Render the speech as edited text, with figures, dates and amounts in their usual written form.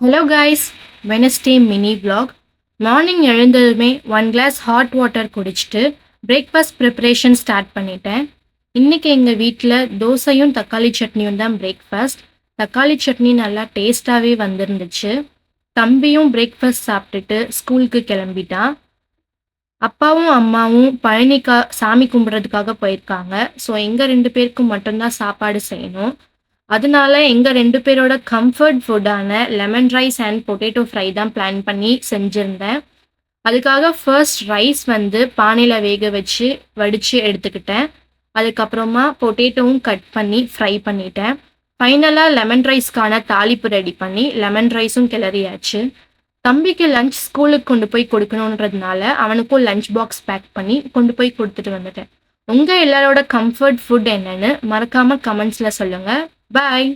Hello guys, Wednesday mini vlog. Morning எழுந்ததுமே 1 glass hot water குடிச்சிட்டு breakfast preparation start பண்ணிட்டேன். இன்னைக்கு எங்கள் வீட்டில் தோசையும் தக்காளி சட்னியும் தான் பிரேக்ஃபாஸ்ட். தக்காளி சட்னி நல்லா டேஸ்டாகவே வந்திருந்துச்சு. தம்பியும் பிரேக்ஃபாஸ்ட் சாப்பிட்டுட்டு ஸ்கூலுக்கு கிளம்பிட்டான். அப்பாவும் அம்மாவும் பழனிக்கா சாமி கும்பிட்றதுக்காக போயிருக்காங்க. ஸோ எங்கள் 2 பேருக்கும் மட்டும்தான் சாப்பாடு செய்யணும். அதனால எங்கள் 2 பேரோட கம்ஃபர்ட் ஃபுட்டான lemon rice and potato fry தான் பிளான் பண்ணி செஞ்சுருந்தேன். அதுக்காக ஃபர்ஸ்ட் ரைஸ் பானையில் வேக வச்சு வடித்து எடுத்துக்கிட்டேன். அதுக்கப்புறமா பொட்டேட்டோவும் கட் பண்ணி ஃப்ரை பண்ணிட்டேன். ஃபைனலாக லெமன் ரைஸ்க்கான தாளிப்பு ரெடி பண்ணி லெமன் ரைஸும் கிளறியாச்சு. தம்பிக்கு லஞ்ச் ஸ்கூலுக்கு கொண்டு போய் கொடுக்கணுன்றதுனால அவனுக்கும் லஞ்ச் பாக்ஸ் பேக் பண்ணி கொண்டு போய் கொடுத்துட்டு வந்துட்டேன். உங்கள் எல்லாரோட கம்ஃபர்ட் ஃபுட் என்னன்னு மறக்காமல் கமெண்ட்ஸில் சொல்லுங்கள். பாய்.